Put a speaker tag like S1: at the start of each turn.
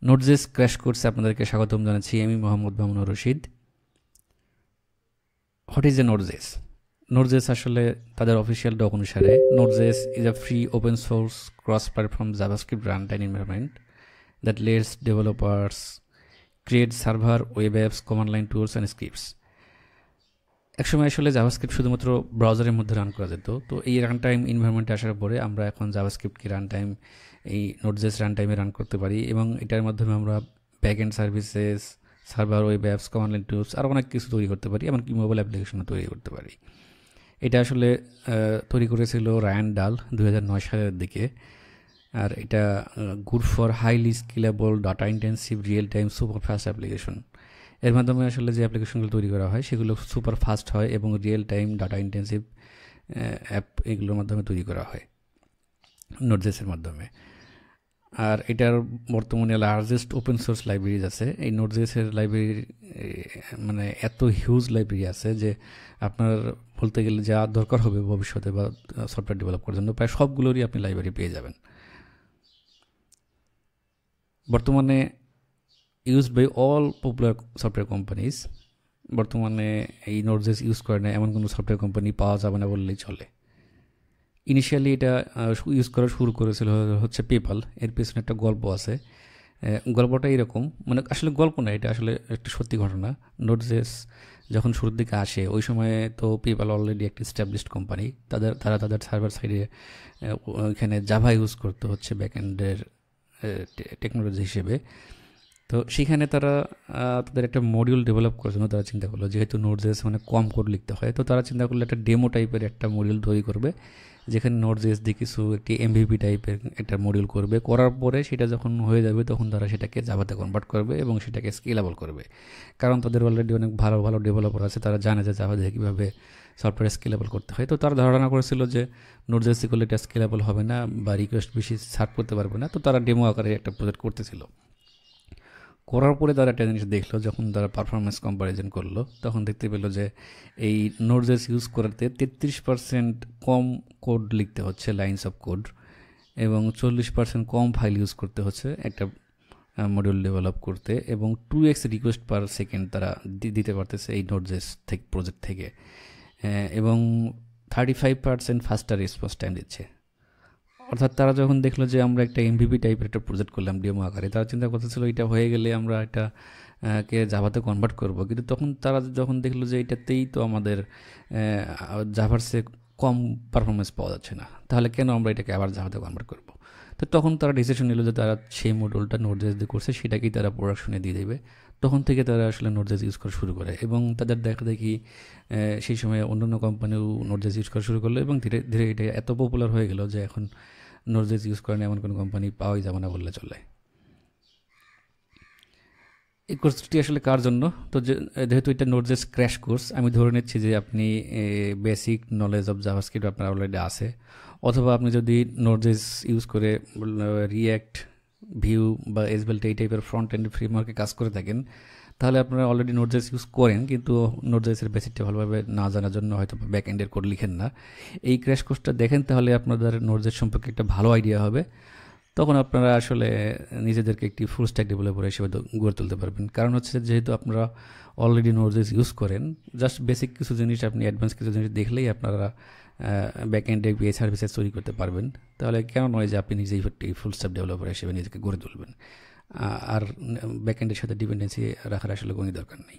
S1: নোডজেস crash কোর্সে আপনাদেরকে স্বাগতম জানাচ্ছি। আমি Mohammad Mamunur Rashid. What is a NodeJS? NodeJS আসলে তাদের অফিসিয়াল ডক অনুসারে NodeJS is a free open source cross platform JavaScript runtime environment that lets developers create server, web apps, command line tools and scripts. একসময় আসলে জাভাস্ক্রিপ্ট শুধুমাত্র ব্রাউজারের মধ্যে run করা যেত। তো এই রান টাইম এনভায়রনমেন্টে আসার পরে আমরা এখন জাভাস্ক্রিপ্টকে রান টাইম এই নোডজেস রান টাইমে রান করতে পারি এবং এটার মাধ্যমে আমরা back end services, server, web apps, command line tools আর অনেক কিছু তৈরি করতে পারি, এমনকি মোবাইল অ্যাপ্লিকেশনও তৈরি করতে পারি। এটা আসলে তৈরি করেছিল রায়ান ডাল 2009 সালের দিকে। আর এটা good for highly scalable data intensive real time super fast application. এর মাধ্যমে আসলে যে অ্যাপ্লিকেশনগুলো তৈরি করা হয় সেগুলো সুপার ফাস্ট হয় এবং real time data intensive app এগুলোর মাধ্যমে তৈরি করা হয় নোডজেসের মাধ্যমে। আর এটার বর্তমানে লার্জেস্ট ওপেন সোর্স লাইব্রেরিজ আছে। এই নোডজেসের লাইব্রেরি মানে এত হিউজ লাইব্রেরি আছে যে আপনার বলতে গেলে যা দরকার হবে ভবিষ্যতে বা সফটওয়্যার ডেভেলপ করার জন্য প্রায় সবগুলোরই আপনি লাইব্রেরি পেয়ে যাবেন। বর্তমানে used by all popular software companies. বর্তমানে এই নোডজেস ইউজ করে না এমন কোনো সফটওয়্যার কোম্পানি পাওয়া যাবে না বললেই চলে। ইনিশিয়ালি এটা ইউজ করা শুরু করেছিল হচ্ছে পেপাল। এর পেছনে একটা গল্প আছে। গল্পটা এরকম, মানে আসলে গল্প না, এটা আসলে একটা সত্যি ঘটনা। নোডজেস যখন শুরুর দিকে আসে ওই সময়ে তো পেপাল অলরেডি একটা এস্টাবলিশড কোম্পানি। তারা তাদের সার্ভার সাইডে ওইখানে জাভা ইউজ করতে হচ্ছে ব্যাকএন্ডের টেকনোলজি হিসেবে। তো সেখানে তারা তাদের একটা মডিউল ডেভেলপ করার জন্য তারা চিন্তা করলো, যেহেতু নোডজেস মানে কম কোড লিখতে হয়, তো তারা চিন্তা করলো একটা ডেমো টাইপের একটা মডিউল তৈরি করবে, যেখানে নোডজেস দিয়ে কিছু একটি এমভিপি টাইপের একটা মডিউল করবে। করার পরে সেটা যখন হয়ে যাবে তখন তারা সেটাকে জাভাতে কনভার্ট করবে এবং সেটাকে স্কেলেবল করবে। কারণ তাদের অলরেডি অনেক ভালো ভালো ডেভেলপার আছে, তারা জানে যে জাভা দিয়ে কীভাবে সফটওয়্যার স্কেলেবল করতে হয়। তো তারা ধারণা করেছিল যে নোডজেস করলে এটা স্কেলেবল হবে না বা রিকোয়েস্ট বেশি সার্ভ করতে পারবে না। তো তারা ডেমো আকারে একটা প্রজেক্ট করতেছিল। করার পরে তারা একটা জিনিস দেখলো, যখন তারা পারফরমেন্স কম্প্যারিজন করলো তখন দেখতে পেলো যে এই নোডজেস ইউজ করাতে 33% কম কোড লিখতে হচ্ছে, লাইনস অফ কোড, এবং 40% কম ফাইল ইউজ করতে হচ্ছে একটা মডিউল ডেভেলপ করতে, এবং 2x রিকোয়েস্ট পার সেকেন্ড তারা দিতে পারতেছে এই নোডজেস থেকে প্রজেক্ট থেকে, এবং 35% ফাস্টার রেসপন্স টাইম দিচ্ছে। অর্থাৎ তারা যখন দেখলো যে আমরা একটা এমভিপি টাইপের একটা প্রজেক্ট করলাম ডেমো আকারে, তারা চিন্তা করতেছিল এটা হয়ে গেলে আমরা এটা কে জাভাতে কনভার্ট করব। কিন্তু তখন তারা যখন দেখলো যে এটাতেই তো আমাদের জাভার সে কম পারফরমেন্স পাওয়া যাচ্ছে না, তাহলে কেন আমরা এটাকে আবার জাভাতে কনভার্ট করব। তো তখন তারা ডিসিশন নিল যে তারা সেই মডিউলটা নোডজেস দিয়ে করছে সেটাকেই তারা প্রোডাকশনে দিয়ে দেবে। তখন থেকে তারা আসলে নোডজেস ইউজ করা শুরু করে এবং তাদের দেখা দেখি সেই সময় অন্যান্য কোম্পানিও নোডজেস ইউজ করা শুরু করলো এবং ধীরে ধীরে এটা এত পপুলার হয়ে গেল যে এখন নোডজেস ইউজ করেন এমন কোনো কোম্পানি পাওয়াই যাবে না বললে চলে। এই কোর্সটি আসলে কার জন্য? তো যেহেতু এটা নোডজেস ক্র্যাশ কোর্স, আমি ধরে নিচ্ছি যে আপনি বেসিক নলেজ অফ জাভাস্ক্রিপ্ট আপনার অলরেডি আছে, অথবা আপনি যদি নোডজেস ইউজ করে রিঅ্যাক্ট, ভিউ বা এসবেল্ট এই টাইপের ফ্রন্ট এন্ড ফ্রেমওয়ার্কে কাজ করে থাকেন, তাহলে আপনারা অলরেডি নোডজেস ইউজ করেন, কিন্তু নোডজেসের বেসিকটা ভালোভাবে না জানার জন্য হয়তো ব্যাক এন্ডের কোড লিখেন না। এই ক্র্যাশ কোর্সটা দেখেন, তাহলে আপনাদের নোডজেস সম্পর্কে একটা ভালো আইডিয়া হবে। তখন আপনারা আসলে নিজেদেরকে একটি ফুল স্ট্যাক ডেভেলপার হিসেবে গড়ে তুলতে পারবেন। কারণ হচ্ছে যেহেতু আপনারা অলরেডি নোডজেস ইউজ করেন, জাস্ট বেসিক কিছু জিনিস আপনি অ্যাডভান্স কিছু জিনিস দেখলেই আপনারা ব্যাক এন্ডে বিএ সার্ভিসেস তৈরি করতে পারবেন। তাহলে কেন নয় যে আপনি নিজেই একটি ফুল স্ট্যাক ডেভেলপার হিসেবে নিজেকে গড়ে তুলবেন, আর ব্যাক এন্ডের সাথে ডিপেন্ডেন্সি রাখার আসলে কোনো দরকার নেই।